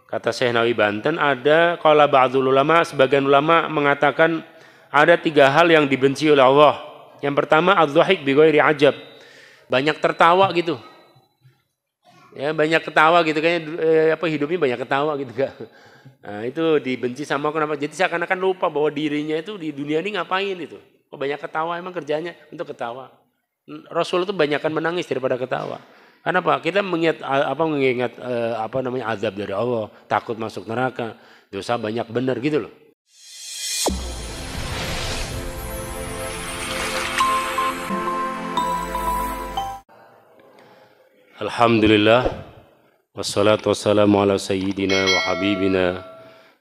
Kata Syekh Nawawi Banten, ada qala ba'dul ulama, sebagian ulama mengatakan ada 3 hal yang dibenci oleh Allah. Yang pertama adz-dzahik bi ghairi ajab. Banyak tertawa gitu. Ya, banyak ketawa gitu kayaknya hidupnya banyak ketawa gitu kan. Nah, itu dibenci sama kenapa? Jadi seakan-akan lupa bahwa dirinya itu di dunia ini ngapain itu. Kok banyak ketawa, emang kerjanya untuk ketawa. Rasul itu banyakkan menangis daripada ketawa. Kenapa? Kita mengingat azab dari Allah, takut masuk neraka, dosa banyak benar gitu loh. Alhamdulillah, wassalatu wassalamu ala sayyidina wa habibina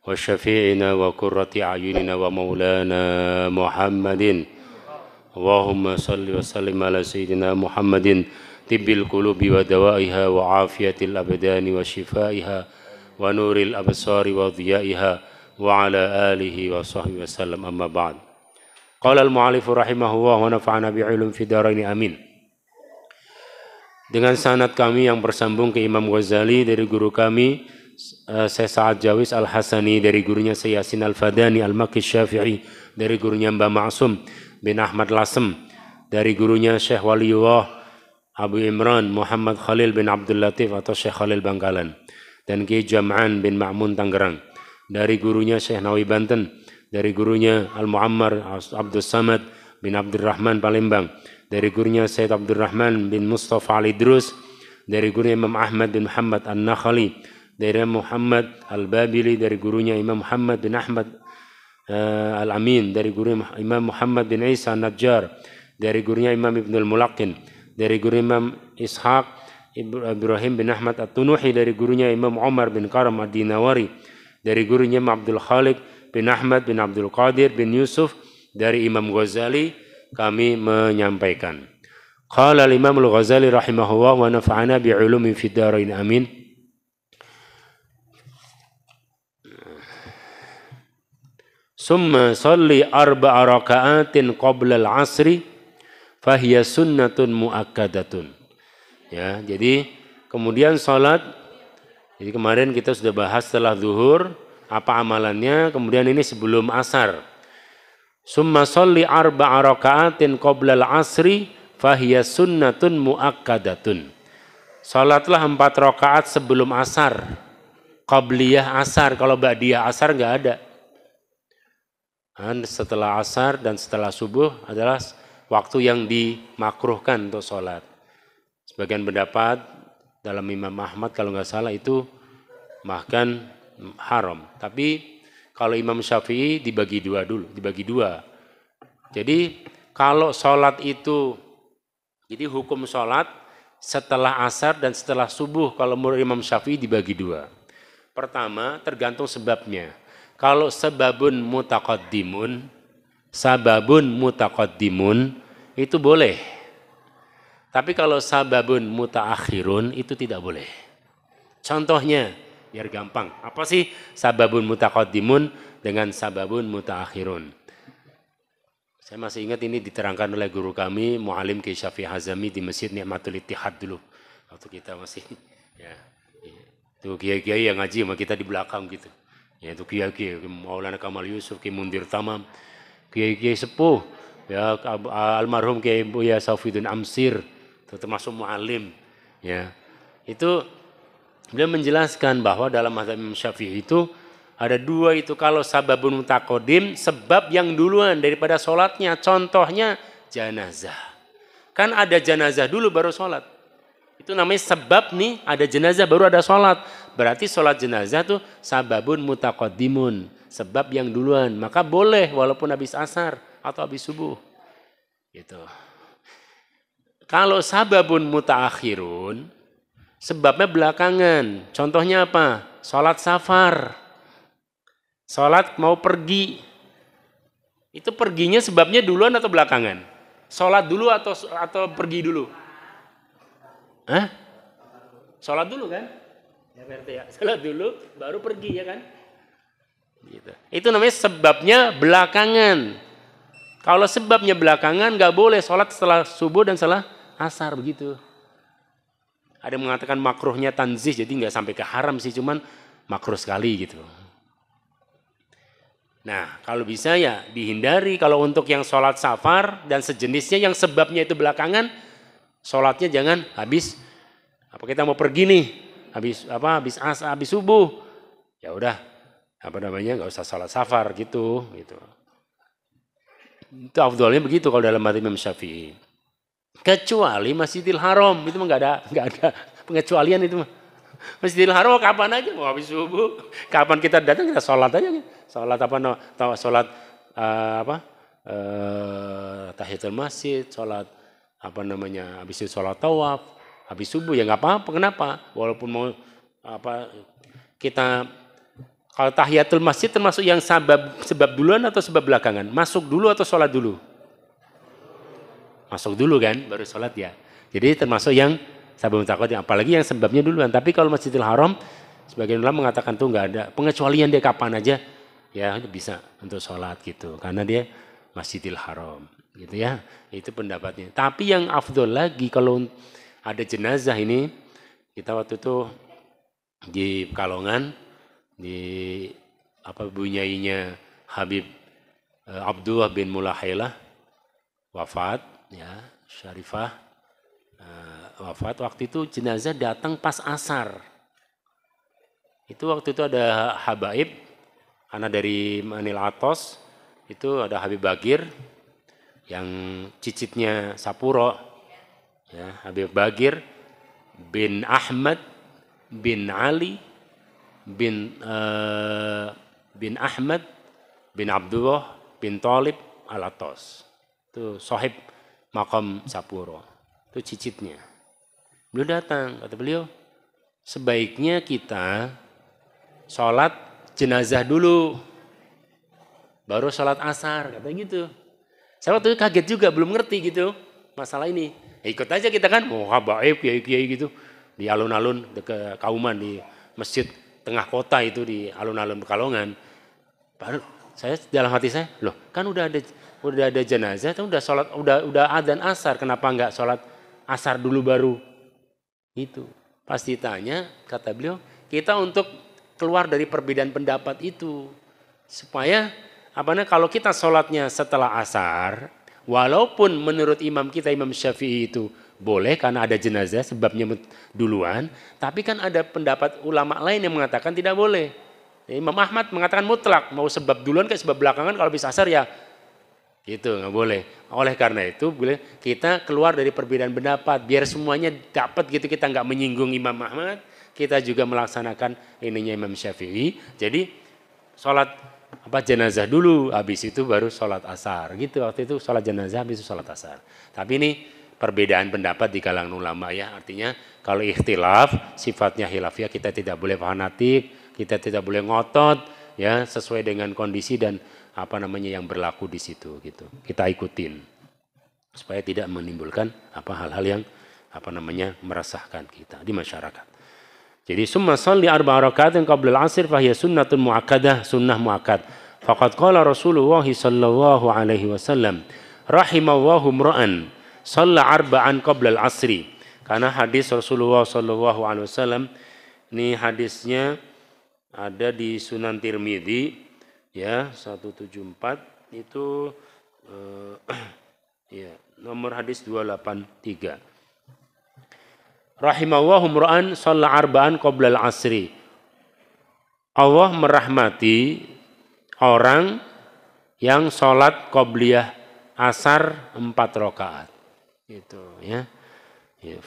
wa syafi'ina wa qurrati a'yunina wa maulana Muhammadin. Allahumma salli wa sallim ala sayyidina Muhammadin tibbil qulubi wa dawaiha wa afiyatil abdani wa shifaiha wa nuril absari wa dhiyaiha wa ala alihi wa sahbihi wa sallam, amma ba'd. Qala al-mu'allifu rahimahullah wa nafa'ana bi'ilum fi daraini amin. Dengan sanad kami yang bersambung ke Imam Ghazali dari guru kami Syekh Sa'ad Jawis Al-Hasani, dari gurunya Syekh Yasin Al-Fadani Al-Makki Syafi'i, dari gurunya Mbah Ma'sum bin Ahmad Lasem, dari gurunya Syekh Waliullah Abu Imran Muhammad Khalil bin Abdul Latif atau Syekh Khalil Bangkalan, dan Kiai Jam'an bin Ma'mun Tangerang, dari gurunya Syekh Nawawi Banten, dari gurunya Al-Mu'ammar Abdul Samad bin Abdurrahman Palembang, dari gurunya Syed Abdurrahman bin Mustafa Al-Idrus, dari gurunya Imam Ahmad bin Muhammad An-Nakhali, dari Muhammad Al-Babili, dari gurunya Imam Muhammad bin Ahmad Al-Amin, dari gurunya Imam Muhammad bin Isa An-Najjar, dari gurunya Imam Ibnul Mulaqin, dari guru Imam Ishaq Ibrahim bin Ahmad At-Tunuhi, dari gurunya Imam Umar bin Karam Ad-Dinawari, dari gurunya Imam Abdul Khaliq bin Ahmad bin Abdul Qadir bin Yusuf, dari Imam Ghazali kami menyampaikan. Qala al-Imam al-Ghazali rahimahullah wa nafa'ana bi'ulumi fid dharain amin. Summa salli 4 raka'atin qabla al-'asri fahiya sunnatun muakkadatun. Ya, jadi kemudian salat, jadi kemarin kita sudah bahas setelah zuhur apa amalannya, kemudian ini sebelum asar. Summa sholli 4 raka'atin qabla al-'asri fahiya sunnatun muakkadatun. Salatlah 4 rakaat sebelum asar. Qabliyah asar, kalau ba'diyah asar enggak ada. Dan setelah asar dan setelah subuh adalah waktu yang dimakruhkan untuk sholat. Sebagian pendapat dalam Imam Ahmad kalau nggak salah itu bahkan haram. Tapi kalau Imam Syafi'i dibagi 2 dulu, dibagi 2. Jadi kalau sholat itu, jadi hukum sholat setelah asar dan setelah subuh kalau menurut Imam Syafi'i dibagi 2. Pertama tergantung sebabnya. Kalau sababun mutaqaddimun itu boleh. Tapi kalau sababun mutaakhirun itu tidak boleh. Contohnya biar gampang. Apa sih sababun mutaqaddimun dengan sababun mutaakhirun? Saya masih ingat ini diterangkan oleh guru kami Mu'alim Kiai Syafi'i Hazami di Masjid Ni'matul Ittihad dulu. Waktu kita masih ya. Itu kiai-kiai yang ngaji sama kita di belakang gitu. Ya itu kiai-kiai Maulana Kamal Yusuf, Kiai Mundir Tamam, kiai-kiai sepuh, ya almarhum Kiai Buya Saufiddin Amsir, termasuk mu'alim, ya. Itu beliau menjelaskan bahwa dalam mazhab Imam Syafi'i itu ada 2 itu, kalau sababun mutaqaddim, sebab yang duluan daripada sholatnya, contohnya janazah. Kan ada janazah dulu baru sholat. Itu namanya sebab nih, ada jenazah baru ada sholat. Berarti sholat jenazah tuh sababun mutaqaddimun, sebab yang duluan. Maka boleh walaupun habis asar atau habis subuh. Gitu. Kalau sababun mutaakhirun, sebabnya belakangan. Contohnya apa? Sholat safar. Sholat mau pergi. Itu perginya sebabnya duluan atau belakangan? Sholat dulu atau pergi dulu? Hah? Sholat dulu kan? Ya PRT ya. Sholat dulu baru pergi ya kan? Gitu. Itu namanya sebabnya belakangan. Kalau sebabnya belakangan nggak boleh sholat setelah subuh dan setelah asar begitu. Ada yang mengatakan makruhnya tanzih, jadi nggak sampai ke haram sih, cuman makruh sekali gitu. Nah, kalau bisa ya dihindari. Kalau untuk yang sholat safar dan sejenisnya yang sebabnya itu belakangan, sholatnya jangan habis apa kita mau pergi nih, habis subuh. Ya udah, nggak usah sholat safar gitu. Itu afdolnya begitu kalau dalam mazhab Imam Syafi'i. Kecuali Masjidil Haram itu mah nggak ada pengecualian itu mah. Masjidil Haram kapan aja mau habis subuh, kapan kita datang kita sholat aja. Sholat tahiyatul masjid, sholat habis itu sholat tawaf, habis subuh ya nggak apa-apa. Kenapa? Walaupun mau kita kalau tahiyatul masjid termasuk yang sebab duluan atau sebab belakangan? Masuk dulu atau sholat dulu? Masuk dulu kan, baru sholat ya. Jadi termasuk yang sabab mutaqaddim, apalagi yang sebabnya duluan. Tapi kalau Masjidil Haram, sebagian ulama mengatakan tuh nggak ada pengecualian, dia kapan aja ya bisa untuk sholat gitu, karena dia Masjidil Haram gitu ya. Itu pendapatnya. Tapi yang afdol lagi kalau ada jenazah ini, kita waktu itu di Pekalongan di bunyainya Habib Abdullah bin Mulahailah wafat ya, Syarifah wafat. Waktu itu jenazah datang pas asar. Itu waktu itu ada habaib, anak dari Manil Atos, itu ada Habib Bagir yang cicitnya Sapuro, ya, Habib Bagir bin Ahmad bin Ali bin Ahmad bin Abdullah bin Thalib Al-Atos. Itu sahib makam Sapuro. Itu cicitnya. Beliau datang, kata beliau, sebaiknya kita sholat jenazah dulu, baru sholat asar, kata gitu. Saya waktu itu kaget juga, belum ngerti gitu masalah ini. Ya, ikut aja kita kan, mau habaib, kiai-kiai gitu, di alun-alun dekat Kauman, di masjid tengah kota itu, di alun-alun Pekalongan. Baru saya dalam hati saya, loh kan udah ada jenazah, udah sholat, udah adzan asar, kenapa enggak sholat asar dulu baru? Itu pasti tanya, kata beliau, kita untuk keluar dari perbedaan pendapat itu, supaya kalau kita sholatnya setelah asar, walaupun menurut imam kita Imam Syafi'i itu boleh karena ada jenazah sebabnya duluan, tapi kan ada pendapat ulama lain yang mengatakan tidak boleh. Imam Ahmad mengatakan mutlak, mau sebab duluan kayak sebab belakangan, kalau bisa asar ya gitu, nggak boleh. Oleh karena itu kita keluar dari perbedaan pendapat, biar semuanya dapat gitu, kita nggak menyinggung Imam Ahmad, kita juga melaksanakan ininya Imam Syafi'i. Jadi sholat jenazah dulu, habis itu baru sholat asar gitu. Waktu itu sholat jenazah, habis itu sholat asar. Tapi ini perbedaan pendapat di kalangan ulama ya, artinya kalau ikhtilaf sifatnya khilafiyah, kita tidak boleh fanatik, kita tidak boleh ngotot ya, sesuai dengan kondisi dan yang berlaku di situ gitu. Kita ikutin supaya tidak menimbulkan hal-hal yang meresahkan kita di masyarakat. Jadi summa sholli arba'a raka'atin qabla al-'asr fa hiya sunnatun mu'akkadah, sunnah muakkad. Faqad qala Rasulullah sallallahu alaihi wasallam, rahimallahu imra'an shalla arba'an qabla al-'asri. Karena hadis Rasulullah sallallahu alaihi wasallam ini hadisnya ada di Sunan Tirmidzi ya, 174 itu ya, nomor hadis 283. Rahimallahu imra'an shalla arba'an qabla al-'asri. Allah merahmati orang yang sholat qobliyah asar 4 rakaat. Itu ya.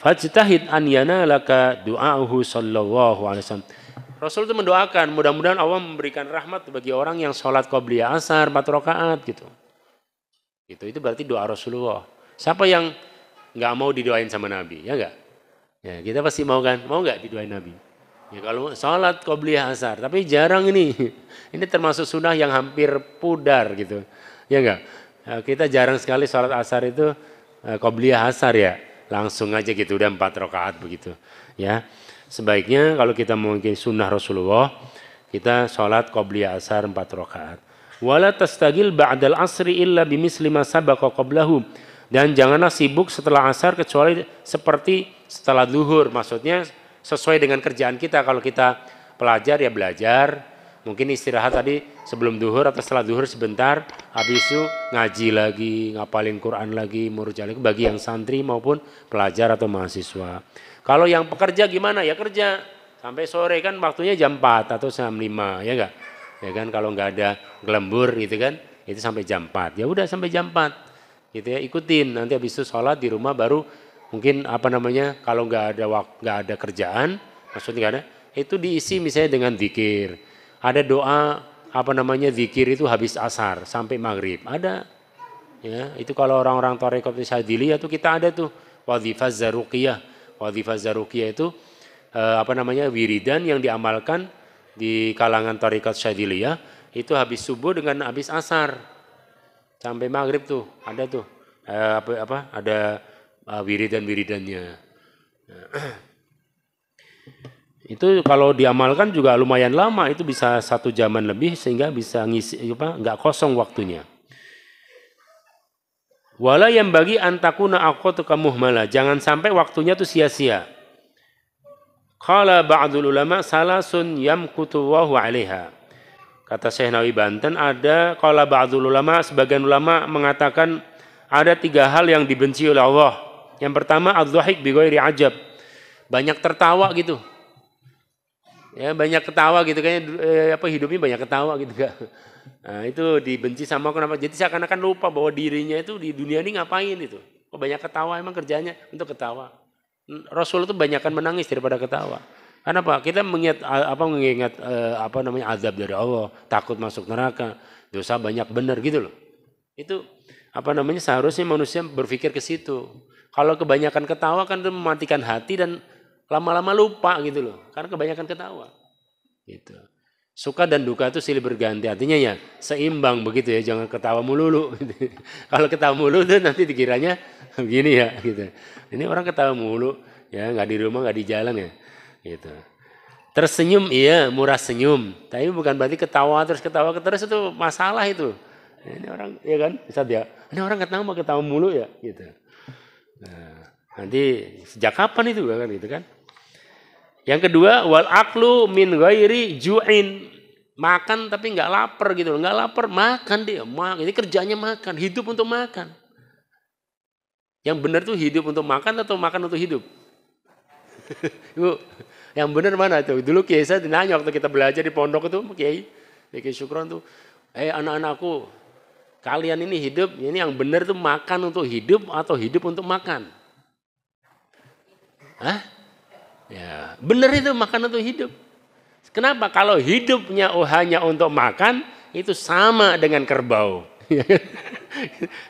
Fajtahid an yanalaka du'a'uhu sallallahu alaihi wasallam. Rasul itu mendoakan, mudah-mudahan Allah memberikan rahmat bagi orang yang sholat qobliyah asar 4 rakaat gitu. Itu berarti doa Rasulullah. Siapa yang nggak mau didoain sama Nabi, ya nggak? Ya, kita pasti mau kan? Mau nggak didoain Nabi? Ya kalau sholat qobliyah asar, tapi jarang ini. Ini termasuk sunnah yang hampir pudar gitu. Ya nggak? Ya, kita jarang sekali sholat asar itu qobliyah asar ya. Langsung aja gitu, udah 4 rakaat begitu. Ya. Sebaiknya kalau kita mungkin sunnah Rasulullah, kita sholat qobliyah asar 4 rakaat. Wala tastagil ba'dal asri illa bimisli ma sabaqa qablahu. Dan janganlah sibuk setelah asar kecuali seperti setelah zuhur. Maksudnya sesuai dengan kerjaan kita. Kalau kita pelajar ya belajar, mungkin istirahat tadi sebelum duhur atau setelah duhur sebentar, habis itu ngaji lagi, ngapalin Quran lagi, murojaah lagi bagi yang santri maupun pelajar atau mahasiswa. Kalau yang pekerja gimana? Ya kerja sampai sore kan waktunya jam 4 atau jam 5 ya enggak? Ya kan kalau enggak ada gelembur gitu kan, itu sampai jam 4. Ya udah sampai jam 4. Gitu ya, ikutin. Nanti habis itu sholat di rumah baru mungkin kalau enggak ada kerjaan, maksudnya enggak ada, itu diisi misalnya dengan zikir. Ada doa zikir itu habis asar sampai maghrib. Ada. Ya, itu kalau orang-orang tarekat Syadziliyah itu kita ada tuh wadhifah zaruqiyah. Wadhifah zaruqiyah itu wiridan yang diamalkan di kalangan tarekat Syadziliyah itu habis subuh dengan habis asar sampai maghrib tuh ada tuh ada wiridan-wiridannya. Itu kalau diamalkan juga lumayan lama, itu bisa 1 jaman lebih sehingga bisa ngisi nggak kosong waktunya. Wala yang bagi antakuna aqwatuka muhmala, jangan sampai waktunya tuh sia-sia. Qala ba'dul ulama salasun yamkutu wa huwa 'alaiha. Kata Syekh Nawawi Banten ada qala ba'dul ulama, sebagian ulama mengatakan ada 3 hal yang dibenci oleh Allah. Yang pertama adz-dzahik bi ghairi ajab. Banyak tertawa gitu. Ya banyak ketawa gitu kayaknya hidupnya banyak ketawa gitu kan. Nah, itu dibenci sama kenapa? Jadi seakan-akan lupa bahwa dirinya itu di dunia ini ngapain itu. Kok banyak ketawa, emang kerjanya untuk ketawa. Rasul itu banyakkan menangis daripada ketawa. Kenapa? Kita mengingat azab dari Allah, takut masuk neraka, dosa banyak benar gitu loh. Itu seharusnya manusia berpikir ke situ. Kalau kebanyakan ketawa kan itu mematikan hati dan lama-lama lupa gitu loh, karena kebanyakan ketawa. Gitu. Suka dan duka itu silih berganti, artinya ya seimbang begitu ya, jangan ketawa mulu. Gitu. Kalau ketawa mulu tuh nanti dikiranya begini ya, gitu. Ini orang ketawa mulu, ya nggak di rumah nggak di jalan ya, gitu. Tersenyum iya, murah senyum, tapi bukan berarti ketawa terus itu masalah itu. Ini orang ya kan, bisa dia, ini orang ketawa mulu ya, gitu. Nah, nanti sejak kapan itu kan, gitu kan? Yang kedua wal aklu min ghairi ju'in, makan tapi nggak lapar gitu, nggak lapar makan dia, ini kerjanya makan, hidup untuk makan. Yang benar tuh hidup untuk makan atau makan untuk hidup? Ibu, yang benar mana tuh? Dulu Kiai saya dinanya waktu kita belajar di pondok itu, Kiai Syukron tuh, anak-anakku, kalian ini hidup, ini yang benar tuh makan untuk hidup atau hidup untuk makan? Hah? Ya, benar itu makan untuk hidup. Kenapa? Kalau hidupnya hanya untuk makan, itu sama dengan kerbau.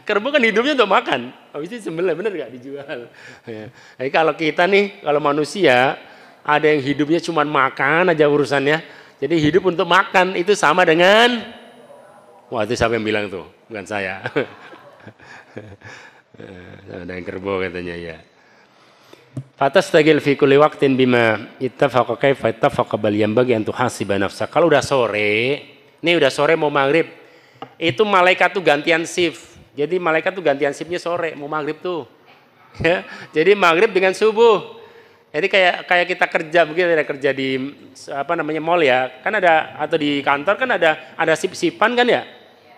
Kerbau kan hidupnya untuk makan. Habis itu sembelih, benar gak dijual? Ya. Jadi kalau kita nih, kalau manusia, ada yang hidupnya cuma makan aja urusannya. Jadi hidup untuk makan itu sama dengan, wah itu siapa yang bilang tuh? Bukan saya. Sama dengan kerbau katanya ya. Fatastagil fi kulli waqtin bima ittafaqa kaifa ittafaqa bal yanbaghi an tuhasiba nafsaka. Kalau udah sore mau maghrib, itu malaikat tuh gantian shift. Jadi malaikat tuh gantian shiftnya sore mau maghrib tuh. Ya, jadi maghrib dengan subuh. Jadi kayak kita kerja begitu, kerja di mall ya, kan ada, atau di kantor kan ada shift-shiftan kan ya.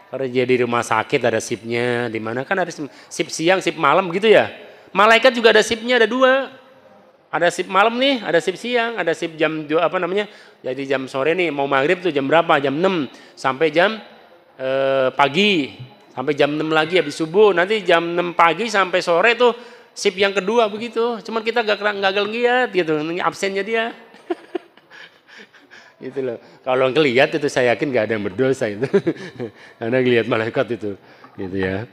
Kerja di rumah sakit ada shiftnya, di mana kan ada shift siang, shift malam gitu ya. Malaikat juga ada shiftnya, ada 2. Ada shift malam nih, ada shift siang, ada shift jam jadi jam sore nih, mau maghrib tuh jam berapa? Jam 6 sampai jam pagi, sampai jam 6 lagi habis subuh. Nanti jam 6 pagi sampai sore tuh shift yang kedua begitu. Cuman kita gak ngeliat gitu, absennya dia. Gitu loh. Kalau ngelihat itu saya yakin gak ada yang berdosa itu. Karena ngelihat malaikat itu, gitu ya.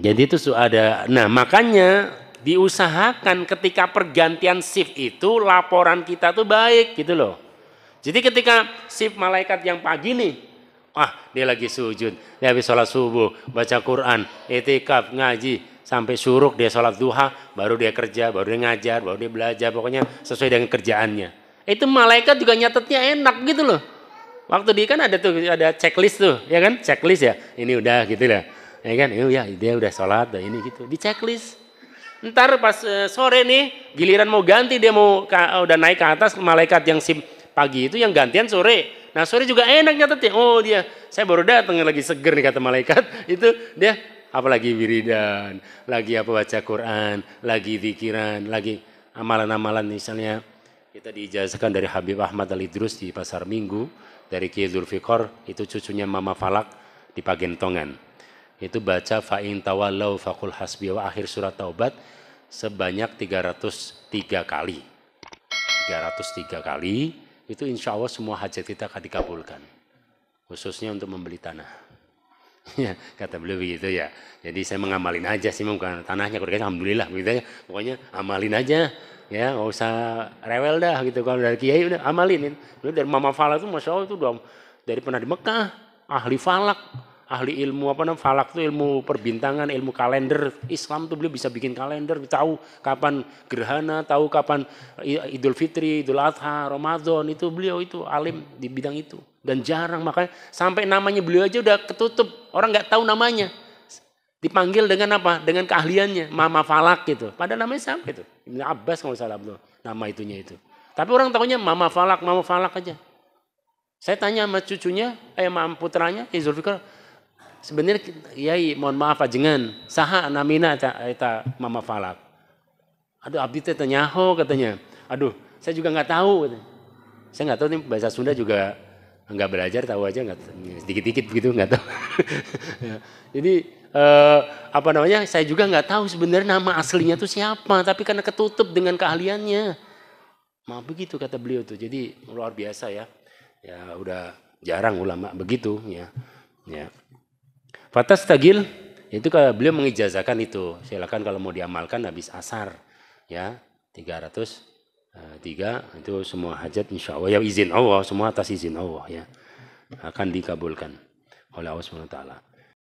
Jadi itu ada. Nah makanya diusahakan ketika pergantian shift itu laporan kita tuh baik gitu loh. Jadi ketika shift malaikat yang pagi nih, dia lagi sujud, dia habis sholat subuh, baca Quran, i'tikaf, ngaji, sampai syuruk dia sholat duha, baru dia kerja, baru dia ngajar, baru dia belajar, pokoknya sesuai dengan kerjaannya. Itu malaikat juga nyatetnya enak gitu loh. Waktu dia kan ada checklist tuh, ya kan? Checklist ya, ini udah gitu lah. Ya kan, ya dia udah sholat, ini gitu, di checklist. Ntar pas sore nih, giliran mau ganti dia mau udah naik ke atas, malaikat yang pagi itu yang gantian sore. Nah sore juga enak nyatetnya. Oh dia, saya baru datang lagi seger nih kata malaikat. Itu dia apalagi wiridan, lagi apa baca Quran, lagi zikiran, lagi amalan-amalan misalnya. Kita diijazahkan dari Habib Ahmad Al-Idrus di Pasar Minggu, dari Kiai Zulfikar, itu cucunya Mama Falak di Pagentongan. Itu baca fa'in tawallau faqul hasbi wa akhir surat Taubat sebanyak 303 kali. 303 kali, itu insya Allah semua hajat kita akan dikabulkan. Khususnya untuk membeli tanah. Ya, kata beliau begitu ya. Jadi saya mengamalin aja sih, bukan tanahnya, alhamdulillah begitu ya. Pokoknya amalin aja. Ya nggak usah rewel dah gitu, kalau dari kiai udah amalin. Dari Mama Falak itu masya Allah itu udah dari pernah di Mekah, ahli falak, ahli ilmu apa namanya falak itu ilmu perbintangan, ilmu kalender Islam tuh beliau bisa bikin kalender, tahu kapan gerhana, tahu kapan Idul Fitri, Idul Adha, Ramadan, itu beliau itu alim di bidang itu dan jarang, makanya sampai namanya beliau aja udah ketutup, orang nggak tahu namanya. Dipanggil dengan apa? Dengan keahliannya, Mama Falak gitu. Padahal namanya sama itu. Ibnu Abbas kalau salah nama itunya itu. Tapi orang tahunya Mama Falak aja. Saya tanya sama cucunya, sama putranya, Zulfikar, sebenarnya yai mohon maaf ajengan, saha namina eta Mama Falak. Aduh abdi teh nyaho katanya. Aduh, saya juga nggak tahu katanya. Saya nggak tahu nih bahasa Sunda juga nggak belajar, tahu aja nggak sedikit-dikit begitu nggak tahu. Jadi apa namanya? Saya juga nggak tahu sebenarnya nama aslinya tuh siapa, tapi karena ketutup dengan keahliannya. Begitu kata beliau tuh. Jadi luar biasa ya. Ya udah jarang ulama begitu ya. Ya. Fatastagil itu kalau beliau mengijazahkan itu. Silakan kalau mau diamalkan habis asar ya. 303 itu semua hajat insya Allah ya, izin Allah, semua atas izin Allah ya akan dikabulkan oleh Allah SWT.